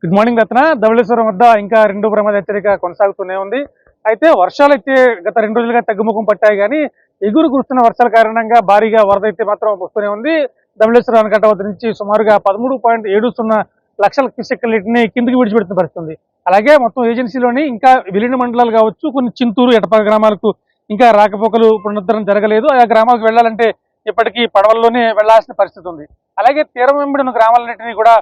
Good morning రత్న. ధవళేశ్వరం వద్ద ఇంకా రెండో ప్రమాద హెచ్చరిక కొనసాగుతూనే ఉంది. అయితే వర్షాలు అయితే గత 2 రోజులుగా తగ్గుముఖం పట్టాయి, కానీ ఎగురు కురుస్తున్న వర్షాల కారణంగా భారీగా వరద అయితే మాత్రం వస్తూనే ఉంది. ధవళేశ్వరం ఆనకట్ట వద్ద నుంచి సుమారుగా 13.70 లక్షల క్యూసెక్కుల నీటిని కిందికి విడిచిపెడుతున్న పరిస్థితుంది. అలాగే మొత్తం ఏజెన్సీలోని ఇంకా విలీన మండలాలు కావచ్చు, కొన్ని చింతూరు, ఎటపాక గ్రామాలకు ఇంకా రాకపోకలు పునరుద్ధరణ జరగలేదు. ఆ గ్రామాలకు వెళ్లాలంటే ఇప్పటికీ పడవల్లోనే వెళ్లాల్సిన పరిస్థితి ఉంది. అలాగే తీరం వెంబడి ఉన్న గ్రామాలన్నింటినీ కూడా,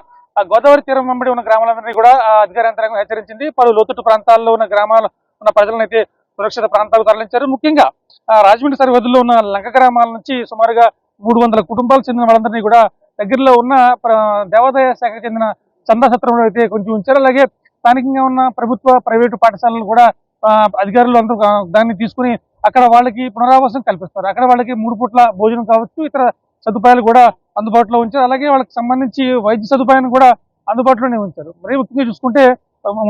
గోదావరి తీరం వెంబడి ఉన్న గ్రామాలందరినీ కూడా అధికార యంత్రాంగం హెచ్చరించింది. పలు లోతట్టు ప్రాంతాల్లో ఉన్న గ్రామాలు ఉన్న ప్రజలను అయితే సురక్షిత ప్రాంతాలకు తరలించారు. ముఖ్యంగా రాజమండ్రి సరిహద్దుల్లో ఉన్న లంక గ్రామాల నుంచి సుమారుగా 300 కుటుంబాలకు చెందిన వాళ్ళందరినీ కూడా దగ్గరలో ఉన్న దేవాదాయ శాఖకు చెందిన చందా సత్రంలో అయితే కొంచెం ఉంచారు. అలాగే స్థానికంగా ఉన్న ప్రభుత్వ, ప్రైవేటు పాఠశాలలు కూడా అధికారులు అందరూ దాన్ని తీసుకుని అక్కడ వాళ్ళకి పునరావాసం కల్పిస్తారు. అక్కడ వాళ్ళకి 3 పూట్ల భోజనం కావచ్చు, ఇతర సదుపాయాలు కూడా అందుబాటులో ఉంచారు. అలాగే వాళ్ళకి సంబంధించి వైద్య సదుపాయాన్ని కూడా అందుబాటులోనే ఉంచారు. మరీ ముఖ్యంగా చూసుకుంటే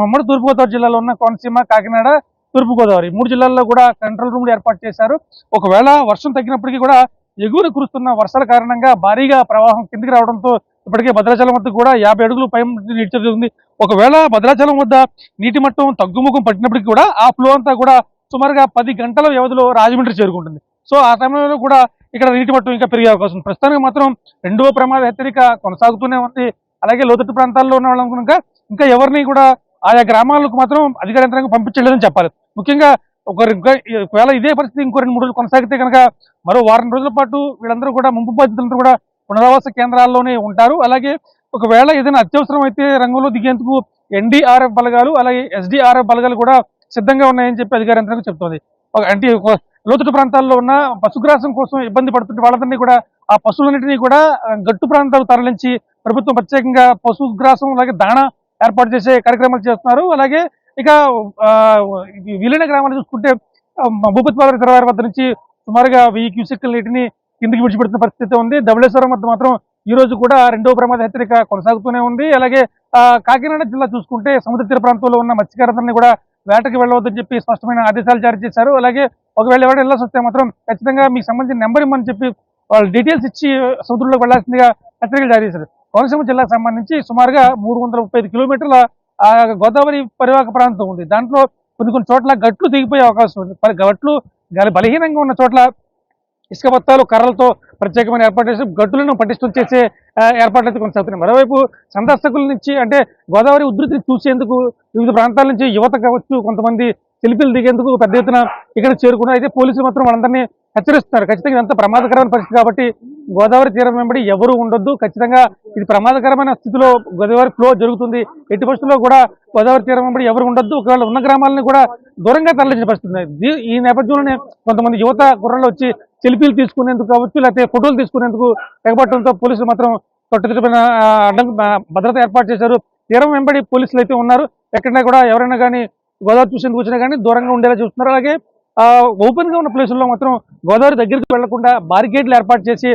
ఉమ్మడి తూర్పుగోదావరి జిల్లాలో ఉన్న కోనసీమ, కాకినాడ, తూర్పుగోదావరి 3 జిల్లాల్లో కూడా కంట్రోల్ రూమ్లు ఏర్పాటు చేశారు. ఒకవేళ వర్షం తగ్గినప్పటికీ కూడా ఎగువన కురుస్తున్న వర్షాల కారణంగా భారీగా ప్రవాహం కిందికి రావడంతో ఇప్పటికే భద్రాచలం వద్ద కూడా 50 అడుగులు పై నీటి జరుగుతుంది. ఒకవేళ భద్రాచలం వద్ద నీటి మట్టం తగ్గుముఖం పట్టినప్పటికీ కూడా ఆ ఫ్లో అంతా కూడా సుమారుగా 10 గంటల వ్యవధిలో రాజమండ్రి చేరుకుంటుంది. సో ఆ సమయంలో కూడా ఇక్కడ నీటి మట్టం ఇంకా పెరిగే అవకాశం ఉంది. ప్రస్తుతానికి మాత్రం రెండవ ప్రమాద హెచ్చరిక కొనసాగుతూనే ఉంది. అలాగే లోతట్టు ప్రాంతాల్లో ఉన్న వాళ్ళం కనుక ఇంకా ఎవరిని కూడా ఆయా గ్రామాలకు మాత్రం అధికార యంత్రాంగం పంపించలేదని చెప్పాలి. ముఖ్యంగా ఒకవేళ ఇదే పరిస్థితి ఇంకో 2-3 రోజులు కొనసాగితే కనుక మరో వారం రోజుల పాటు వీళ్ళందరూ కూడా ముంపు బాధితులందరూ కూడా పునరావాస కేంద్రాల్లోనే ఉంటారు. అలాగే ఒకవేళ ఏదైనా అత్యవసరం అయితే రంగంలో దిగేందుకు ఎన్డీఆర్ఎఫ్ బలగాలు, అలాగే ఎస్డీఆర్ఎఫ్ బలగాలు కూడా సిద్ధంగా ఉన్నాయని చెప్పి అధికార యంత్రాంగం చెప్తోంది. అంటే లోతట్టు ప్రాంతాల్లో ఉన్న పశుగ్రాసం కోసం ఇబ్బంది పడుతుంటే వాళ్ళందరినీ కూడా, ఆ పశువులన్నింటినీ కూడా గట్టు ప్రాంతాలకు తరలించి ప్రభుత్వం ప్రత్యేకంగా పశుగ్రాసం అలాగే దాణా ఏర్పాటు చేసే కార్యక్రమాలు చేస్తున్నారు. అలాగే ఇక విలీన గ్రామాలు చూసుకుంటే భూపతిపాలెం రిజర్వాయర్ వద్ద నుంచి సుమారుగా 1000 క్యూసెక్కుల నీటిని కిందికి విడిచిపెడుతున్న పరిస్థితి ఉంది. ధవళేశ్వరం వద్ద మాత్రం ఈ రోజు కూడా రెండవ ప్రమాద హెచ్చరిక కొనసాగుతూనే ఉంది. అలాగే కాకినాడ జిల్లా చూసుకుంటే సముద్ర తీర ప్రాంతంలో ఉన్న మత్స్యకారులందరినీ కూడా వేటకి వెళ్ళవద్దని చెప్పి స్పష్టమైన ఆదేశాలు జారీ చేశారు. అలాగే ఒకవేళ ఎవరైనా వెళ్ళాల్సి వస్తే మాత్రం ఖచ్చితంగా మీకు సంబంధించిన నెంబర్ ఇమ్మని చెప్పి వాళ్ళు డీటెయిల్స్ ఇచ్చి సముద్రంలోకి వెళ్లాల్సిందిగా హెచ్చరికలు జారీ చేశారు. కోనసీమ జిల్లాకు సంబంధించి సుమారుగా 335 కిలోమీటర్ల గోదావరి పరివాహక ప్రాంతం ఉంది. దాంట్లో కొన్ని చోట్ల గట్లు దిగిపోయే అవకాశం ఉంది. గట్లు బలహీనంగా ఉన్న చోట్ల ఇసుక బత్తాలు, కర్రలతో ప్రత్యేకమైన ఏర్పాటు చేసి గట్టులను పటిష్టం చేసే ఏర్పాట్లు అయితే కొనసాగుతున్నాయి. మరోవైపు సందర్శకుల నుంచి, అంటే గోదావరి ఉధృతిని చూసేందుకు వివిధ ప్రాంతాల నుంచి యువత కావచ్చు, కొంతమంది సెల్ఫీలు దిగేందుకు పెద్ద ఎత్తున ఇక్కడ చేరుకున్నారు. అయితే పోలీసులు మాత్రం వాళ్ళందరినీ హెచ్చరిస్తున్నారు. ఖచ్చితంగా ఇదంతా ప్రమాదకరమైన పరిస్థితి కాబట్టి గోదావరి తీరం వెంబడి ఎవరు ఉండొద్దు. ఖచ్చితంగా ఇది ప్రమాదకరమైన స్థితిలో గోదావరి ఫ్లో జరుగుతుంది. ఎట్టి పరిస్థితుల్లో కూడా గోదావరి తీరం వెంబడి ఎవరు ఉండొద్దు. ఒకవేళ ఉన్న గ్రామాలను కూడా దూరంగా తరలించిన పరిస్థితి. ఈ నేపథ్యంలోనే కొంతమంది యువత గుర్రంలో వచ్చి సెల్ఫీలు తీసుకునేందుకు కావచ్చు, లేకపోతే ఫోటోలు తీసుకునేందుకు తెగబట్టడంతో పోలీసులు మాత్రం కట్టుదిట్టమైన భద్రత ఏర్పాటు చేశారు. తీరం వెంబడి పోలీసులు అయితే ఉన్నారు. ఎక్కడైనా కూడా ఎవరైనా కానీ గోదావరి చూసేందుకు వచ్చినా కానీ దూరంగా ఉండేలా చూస్తున్నారు. అలాగే ఓపెన్ గా ఉన్న ప్లేసుల్లో మాత్రం గోదావరి దగ్గరికి వెళ్లకుండా బారికేడ్లు ఏర్పాటు చేసి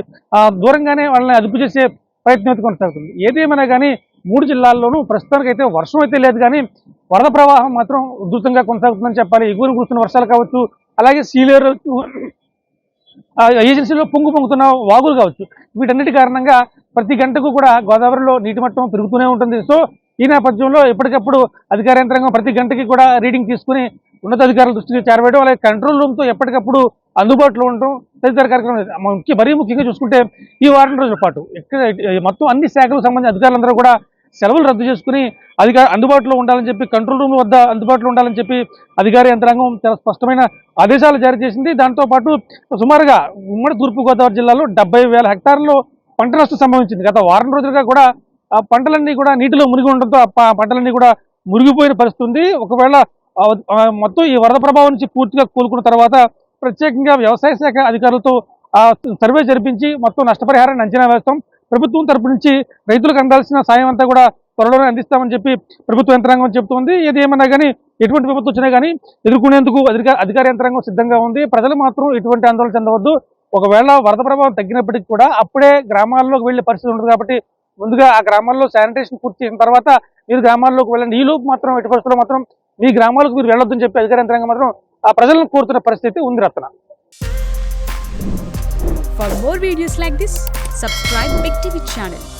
దూరంగానే వాళ్ళని అదుపు చేసే ప్రయత్నం అయితే కొనసాగుతుంది. ఏదేమైనా కానీ 3 జిల్లాల్లోనూ ప్రస్తుతానికి అయితే వర్షం అయితే లేదు, కానీ వరద ప్రవాహం మాత్రం ఉధృతంగా కొనసాగుతుందని చెప్పాలి. ఎగువన కురుస్తున్న వర్షాలు కావచ్చు, అలాగే సీలేరు ఏజెన్సీలో పొంగుతున్న వాగులు కావచ్చు, వీటన్నిటి కారణంగా ప్రతి గంటకు కూడా గోదావరిలో నీటి మట్టం పెరుగుతూనే ఉంటుంది. సో ఈ నేపథ్యంలో ఎప్పటికప్పుడు అధికార యంత్రాంగం ప్రతి గంటకి కూడా రీడింగ్ తీసుకుని ఉన్నతాధికారుల దృష్టికి చేరవేయడం, అలాగే కంట్రోల్ రూమ్తో ఎప్పటికప్పుడు అందుబాటులో ఉండటం తదితర కార్యక్రమం. మరీ ముఖ్యంగా చూసుకుంటే ఈ వారం రోజుల పాటు మొత్తం అన్ని శాఖలకు సంబంధించిన అధికారులందరూ కూడా సెలవులు రద్దు చేసుకుని అందుబాటులో ఉండాలని చెప్పి, కంట్రోల్ రూమ్ వద్ద అందుబాటులో ఉండాలని చెప్పి అధికార యంత్రాంగం చాలా స్పష్టమైన ఆదేశాలు జారీ చేసింది. దాంతోపాటు సుమారుగా ఉమ్మడి తూర్పుగోదావరి జిల్లాలో 70,000 హెక్టార్లలో పంట నష్టం సంభవించింది. గత వారం రోజులుగా కూడా ఆ పంటలన్నీ కూడా నీటిలో మునిగి ఉండడంతో ఆ పంటలన్నీ కూడా మునిగిపోయిన పరిస్థితి ఉంది. ఒకవేళ మొత్తం ఈ వరద ప్రభావం నుంచి పూర్తిగా కోలుకున్న తర్వాత ప్రత్యేకంగా వ్యవసాయ శాఖ అధికారులతో సర్వే జరిపించి మొత్తం నష్టపరిహారాన్ని అంచనా వేస్తాం. ప్రభుత్వం తరపు నుంచి రైతులకు అందాల్సిన సాయం అంతా కూడా త్వరలోనే అందిస్తామని చెప్పి ప్రభుత్వ యంత్రాంగం చెబుతోంది. ఏది ఏమన్నా కానీ ఎటువంటి విపత్తు వచ్చినా కానీ ఎదుర్కొనేందుకు అధికార యంత్రాంగం సిద్ధంగా ఉంది. ప్రజలు మాత్రం ఎటువంటి ఆందోళన చెందవద్దు. ఒకవేళ వరద ప్రభావం తగ్గినప్పటికీ కూడా అప్పుడే గ్రామాల్లోకి వెళ్లే పరిస్థితి ఉండదు కాబట్టి ముందుగా ఆ గ్రామాల్లో శానిటేషన్ పూర్తి చేసిన తర్వాత మీరు గ్రామాల్లోకి వెళ్ళండి. ఈ లోపు మాత్రం ఎట్టి పరిస్థితుల్లో మాత్రం మీ గ్రామాలకు మీరు వెళ్ళొద్దని చెప్పి అధికార యంత్రాంగం మాత్రం ఆ ప్రజలను కోరుతున్న పరిస్థితి ఉంది రత్న. For more videos like this, subscribe Big TV channel.